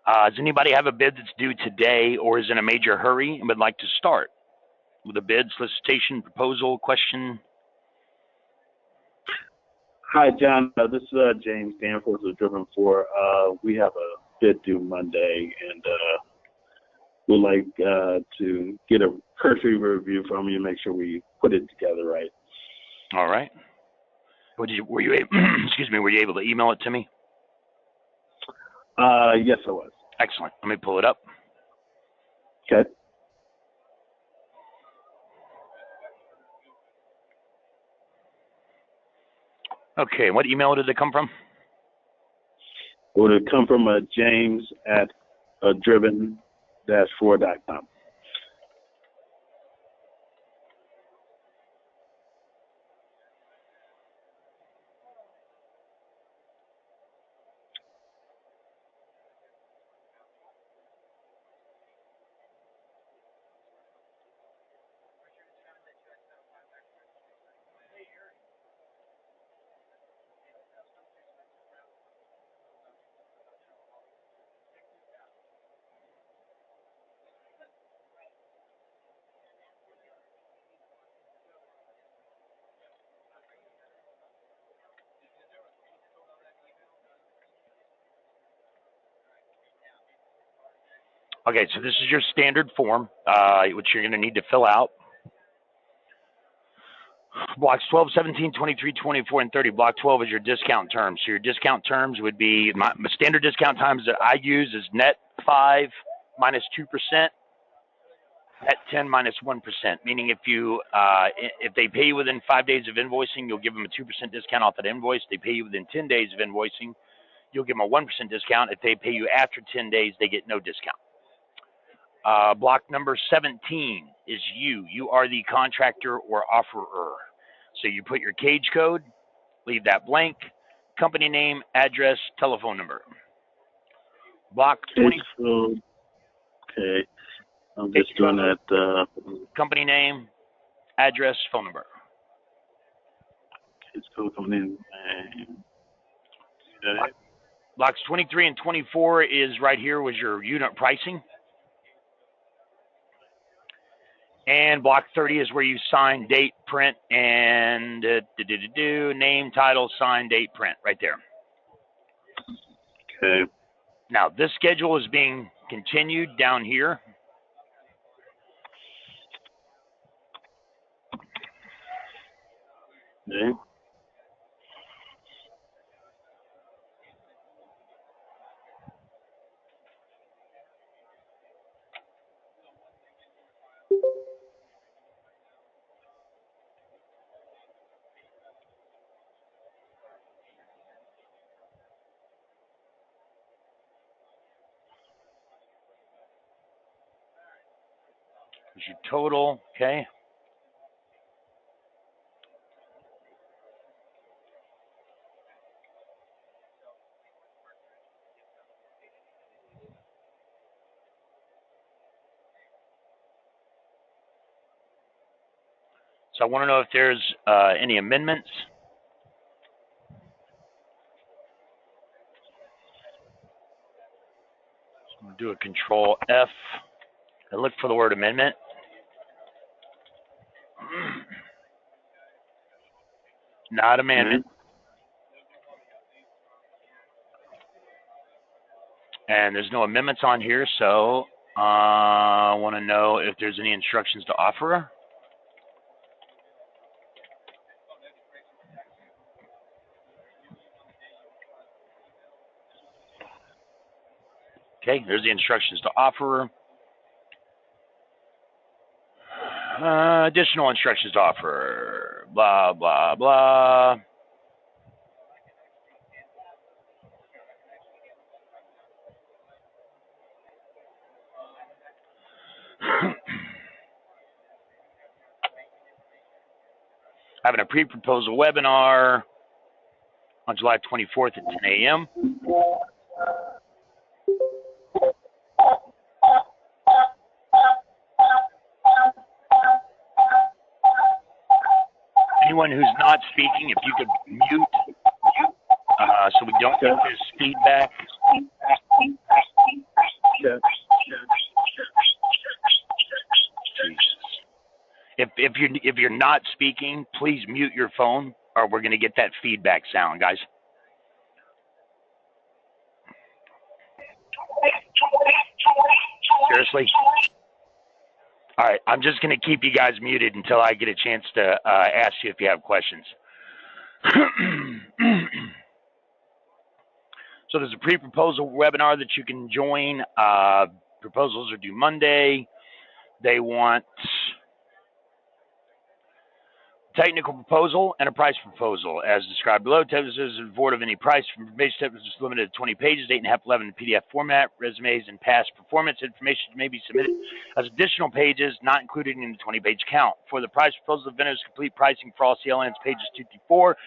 Does anybody have a bid that's due today or is in a major hurry and would like to start with a bid, solicitation, proposal, question? Hi, John. This is James Danforth of Driven 4. We have a bid due Monday, and we'd like to get a cursory review from you, make sure we put it together right. All right. Were you excuse me? Were you able to email it to me? Yes, I was. Excellent. Let me pull it up. Okay. Okay. What email did it come from? It would have come from James at driven-4.com. Okay, so this is your standard form, which you're going to need to fill out. Blocks 12, 17, 23, 24, and 30. Block 12 is your discount terms. So your discount terms would be, my standard discount times that I use is net 5 minus 2%, net 10 minus 1%, meaning if they pay you within 5 days of invoicing, you'll give them a 2% discount off that invoice. They pay you within 10 days of invoicing, you'll give them a 1% discount. If they pay you after 10 days, they get no discount. Block number 17 is you. You are the contractor or offerer. So you put your cage code, leave that blank, company name, address, telephone number. Block 20. Okay. I'm just doing that. Company name, address, phone number. Cage code, company name. Okay. Blocks 23 and 24 is right here was your unit pricing. And block 30 is where you sign, date, print, and name, title, sign, date, print, right there. Okay. Now, this schedule is being continued down here. Okay. There's your total, okay? So I want to know if there's any amendments. I'm going to do a control F. I look for the word amendment. Not amendment. And there's no amendments on here, so I want to know if there's any instructions to offer. Okay, there's the instructions to offer. Additional instructions to offer. Blah, blah, blah. Having a pre-proposal webinar on July 24th at 10 a.m. Anyone who's not speaking, if you could mute so we don't get this feedback. you're not speaking, please mute your phone, or we're going to get that feedback sound, guys. Seriously? All right, I'm just going to keep you guys muted until I get a chance to ask you if you have questions. So there's a pre-proposal webinar that you can join. Proposals are due Monday. They want technical proposal and a price proposal as described below. This is void of any price. Information is limited to 20 pages, 8.5, 11 in PDF format. Resumes and past performance information may be submitted as additional pages not included in the 20-page count. For the price proposal, the vendor's complete pricing for all CLNs, pages 2 through 4,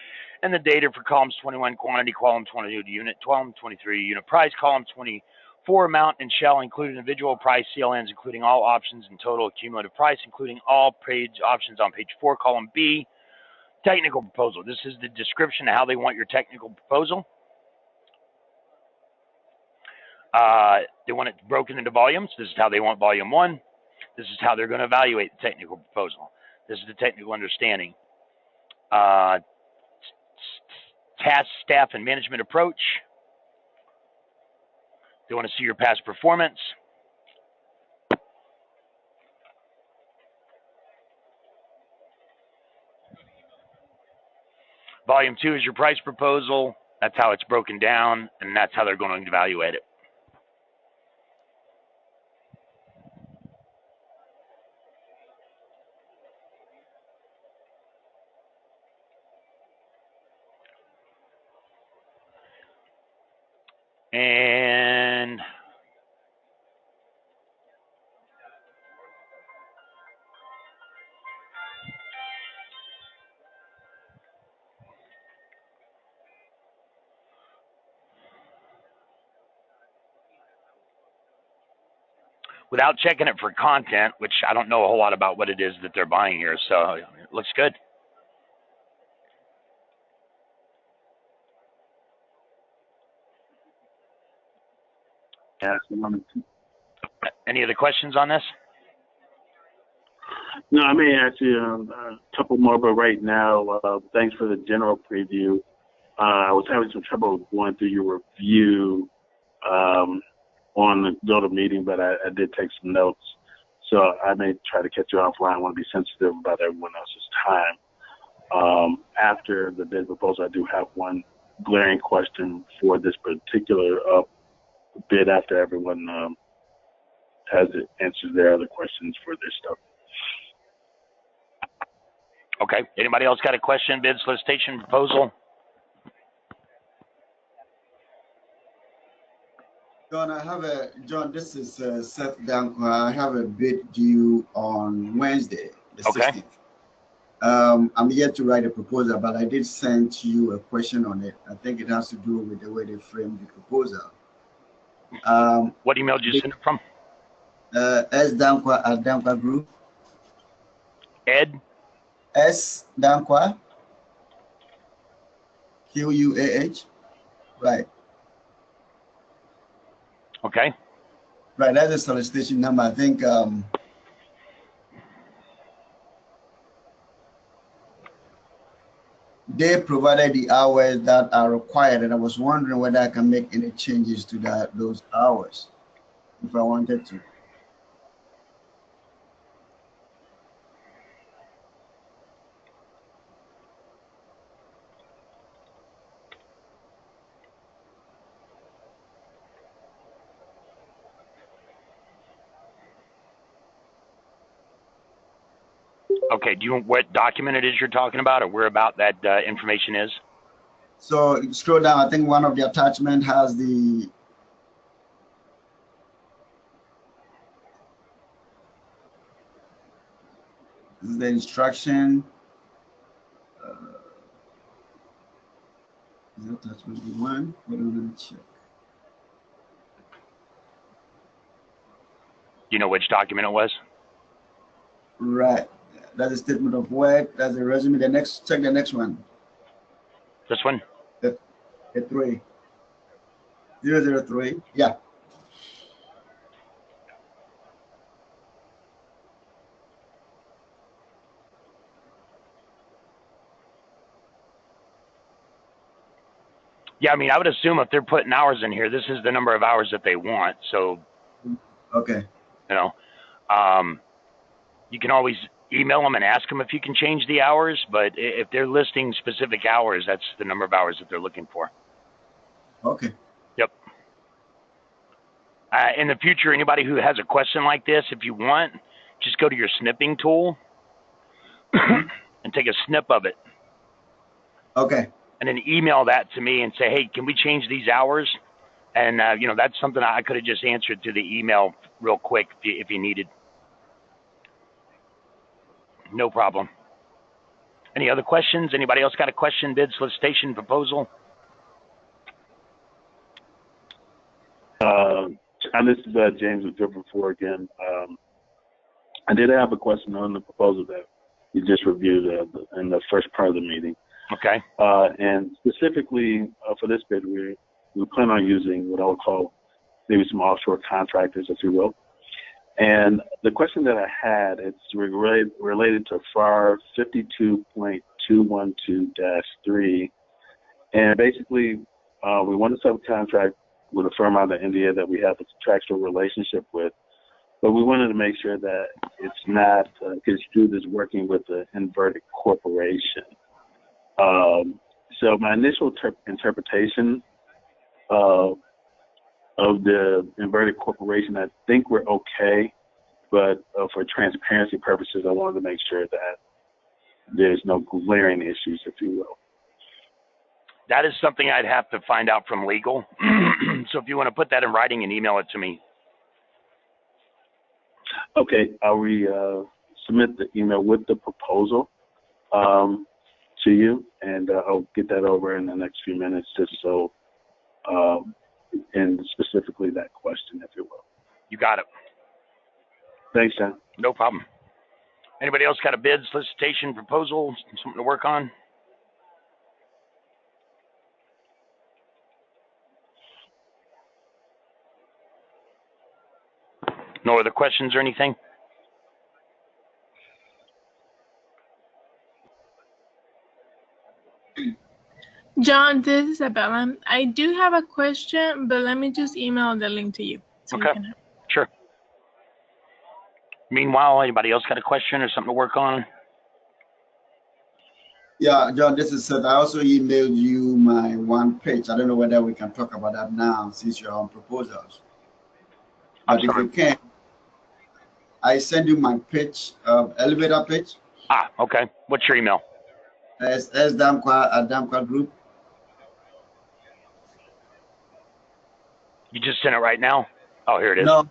and the data for columns 21 quantity, column 22 unit, column 23 unit price, column 24 amount, and shall include individual price CLNs, including all options and total cumulative price, including all page options on page 4, column B. Technical proposal. This is the description of how they want your technical proposal. They want it broken into volumes. This is how they want volume 1. This is how they're going to evaluate the technical proposal. This is the technical understanding. Task, staff, and management approach. They want to see your past performance. Volume 2 is your price proposal. That's how it's broken down, and that's how they're going to evaluate it. And without checking it for content, which I don't know a whole lot about what it is that they're buying here, so it looks good. Yeah. Any other questions on this? No, I may ask you a couple more, but right now, thanks for the general preview. I was having some trouble going through your review on the GoToMeeting, but I did take some notes. So I may try to catch you offline. I want to be sensitive about everyone else's time. After the bid proposal, I do have one glaring question for this particular bid after everyone has answered their other questions for their stuff. Okay. Anybody else got a question, bid, solicitation, proposal? John, this is Seth Dankwa. I have a bid due on Wednesday, the 16th. I'm yet to write a proposal, but I did send you a question on it. I think it has to do with the way they framed the proposal. What email did you send it from? S. Dankwa at Dankwa Group. Ed? S. Dankwa. Q-U-A-H. Right. Okay. Right, that's a solicitation number. I think they provided the hours that are required, and I was wondering whether I can make any changes to those hours if I wanted to. Okay, do you know what document it is you're talking about, or where about that information is? So scroll down. I think one of the attachment has the instruction. Is that attachment one? Hold on, let me check. Do you know which document it was? Right. That's a statement of work. That's a resume. The next, check the next one. This one? The 3. 003. Yeah. Yeah, I mean, I would assume if they're putting hours in here, this is the number of hours that they want. So, Okay. you know, you can always email them and ask them if you can change the hours. But if they're listing specific hours, that's the number of hours that they're looking for. Okay. Yep. In the future, anybody who has a question like this, if you want, just go to your snipping tool and take a snip of it. Okay. And then email that to me and say, hey, can we change these hours? And, you know, that's something I could have just answered through the email real quick if you needed. No problem. Any other questions? Anybody else got a question, bid, solicitation, proposal? And this is James with Driven 4 again. I did have a question on the proposal that you just reviewed in the first part of the meeting. Okay. And specifically for this bid, we plan on using what I would call maybe some offshore contractors, if you will. And the question that I had, it's related to FAR 52.212-3. And basically, we want to subcontract with a firm out of India that we have a contractual relationship with. But we wanted to make sure that it's not construed as working with an inverted corporation. So my initial interpretation of the inverted corporation, I think we're okay, but for transparency purposes, I wanted to make sure that there's no glaring issues, if you will. That is something I'd have to find out from legal. So if you want to put that in writing and email it to me. Okay, I'll submit the email with the proposal to you, and I'll get that over in the next few minutes, just so, and specifically that question, if you will. You got it. Thanks, John. No problem. Anybody else got a bid, solicitation, proposal, something to work on? No other questions or anything? John, this is Isabella. I do have a question, but let me just email the link to you. So Okay. Sure. Meanwhile, anybody else got a question or something to work on? Yeah, John, this is Seth. I also emailed you my one page. I don't know whether we can talk about that now since you're on proposals. But if you can, I send you my pitch, elevator pitch. Ah, okay. What's your email? S.damqua@damqua group. You just sent it right now? Oh, here it is. No.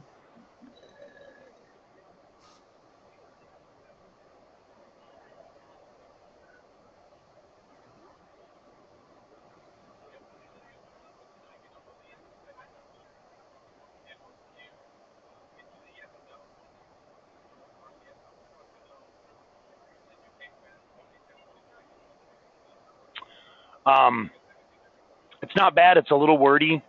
It's not bad. It's a little wordy,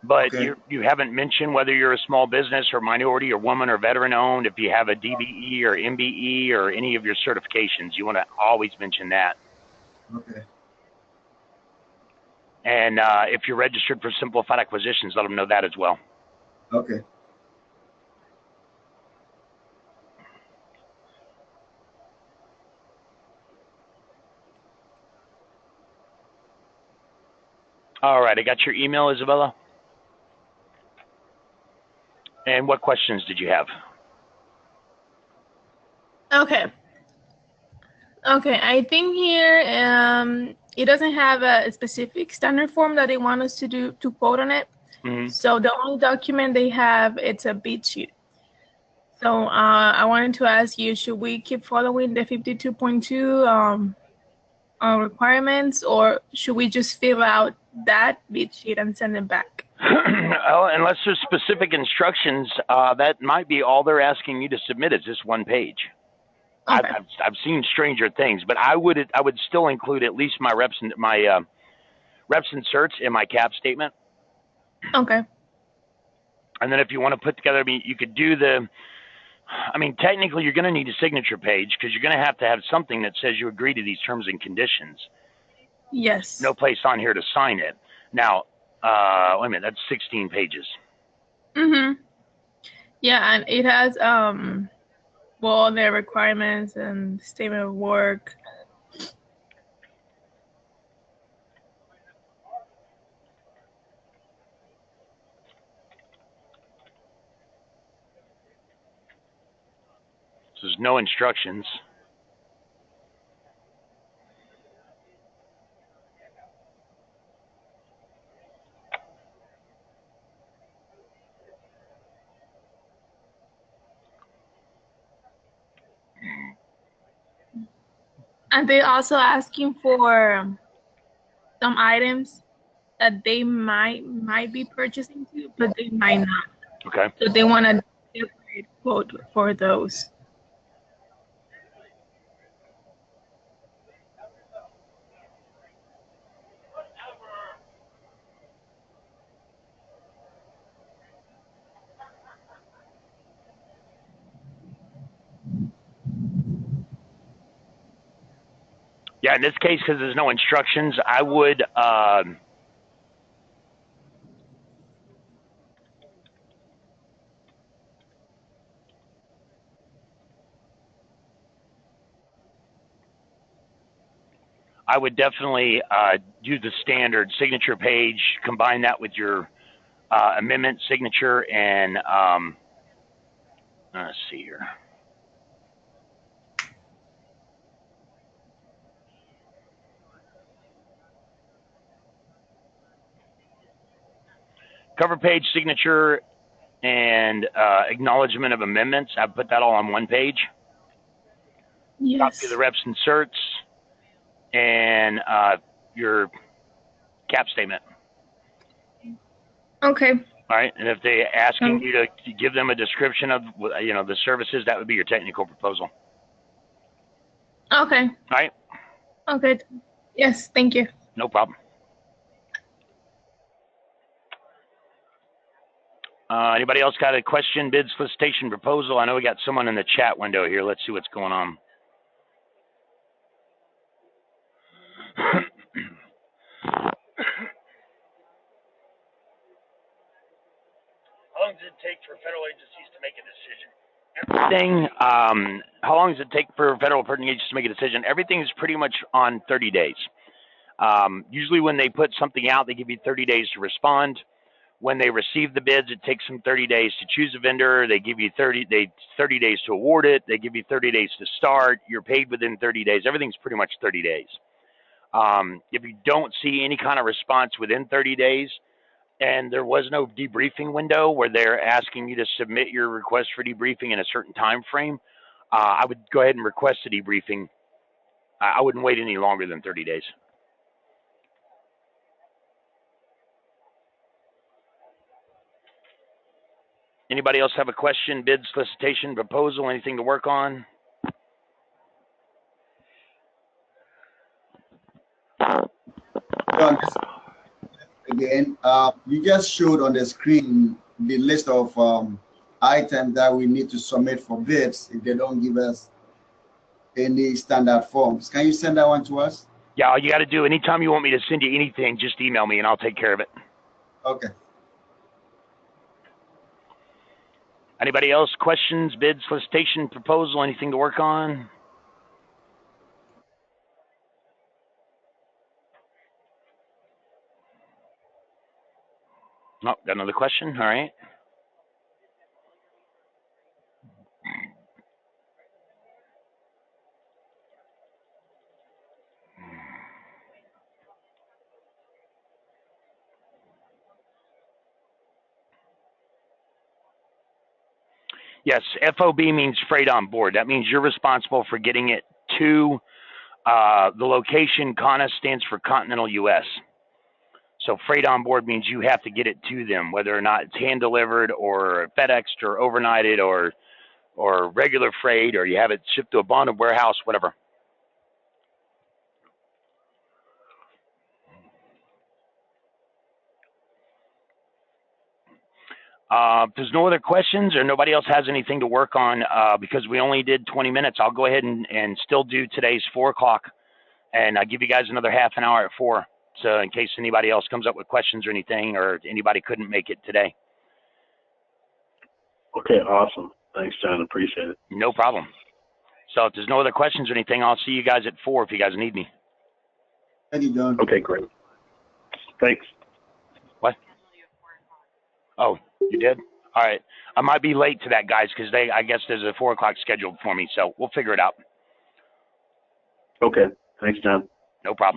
but Okay. you haven't mentioned whether you're a small business or minority or woman or veteran owned. If you have a DBE or MBE or any of your certifications, you want to always mention that. Okay. And if you're registered for simplified acquisitions, let them know that as well. Okay. All right. I got your email, Isabella. And what questions did you have? Okay. Okay, I think here it doesn't have a specific standard form that they want us to quote on it. Mm-hmm. So the only document they have, it's a bid sheet. So I wanted to ask you, should we keep following the 52.2 requirements, or should we just fill out that bid sheet and send it back? Well, unless there's specific instructions, that might be all they're asking you to submit is this one page. Okay. I've seen stranger things, but I would still include at least my reps and certs in my cap statement. Okay. And then if you want to put together, I mean, you could do technically you're going to need a signature page because you're going to have something that says you agree to these terms and conditions. Yes. No place on here to sign it. Now, wait a minute, that's 16 pages. Mm-hmm. Yeah, and it has well, their requirements and statement of work. So there's no instructions. And they're also asking for some items that they might be purchasing too, but they might not. Okay. So they want a separate quote for those. Yeah, in this case, because there's no instructions, I would definitely do the standard signature page, combine that with your amendment signature, and let's see here. Cover page signature and acknowledgement of amendments. I put that all on one page. Yes. Copy of the reps inserts and your cap statement. Okay. All right, and if they asking you to give them a description of the services, that would be your technical proposal. Okay. All right. Okay. Yes. Thank you. No problem. Anybody else got a question, bid, solicitation, proposal? I know we got someone in the chat window here. Let's see what's going on. How long does it take for federal agencies to make a decision? How long does it take for federal permitting agencies to make a decision? Everything is pretty much on 30 days. Usually when they put something out, they give you 30 days to respond. When they receive the bids, it takes them 30 days to choose a vendor. They give you 30 days to award it. They give you 30 days to start. You're paid within 30 days. Everything's pretty much 30 days. If you don't see any kind of response within 30 days, and there was no debriefing window where they're asking you to submit your request for debriefing in a certain time frame, I would go ahead and request a debriefing. I wouldn't wait any longer than 30 days. Anybody else have a question, bid, solicitation, proposal, anything to work on? John, again, you just showed on the screen the list of items that we need to submit for bids if they don't give us any standard forms. Can you send that one to us? Yeah, all you got to do, anytime you want me to send you anything, just email me and I'll take care of it. Okay. Anybody else? Questions, bid, solicitation, proposal, anything to work on? Oh, got another question? All right. Yes, FOB means freight on board. That means you're responsible for getting it to the location. CONA stands for Continental U.S. So freight on board means you have to get it to them, whether or not it's hand delivered or FedExed or overnighted or regular freight, or you have it shipped to a bonded warehouse, whatever. If there's no other questions or nobody else has anything to work on, because we only did 20 minutes, I'll go ahead and still do today's 4 o'clock, and I'll give you guys another half an hour at 4. so in case anybody else comes up with questions or anything, or anybody couldn't make it today. Okay, awesome. Thanks, John. Appreciate it. No problem. So if there's no other questions or anything, I'll see you guys at 4 if you guys need me. Thank you, John. Okay, great. Thanks. What? Oh, you did? All right. I might be late to that, guys, because I guess there's a 4 o'clock scheduled for me, so we'll figure it out. Okay. Thanks, John. No problem.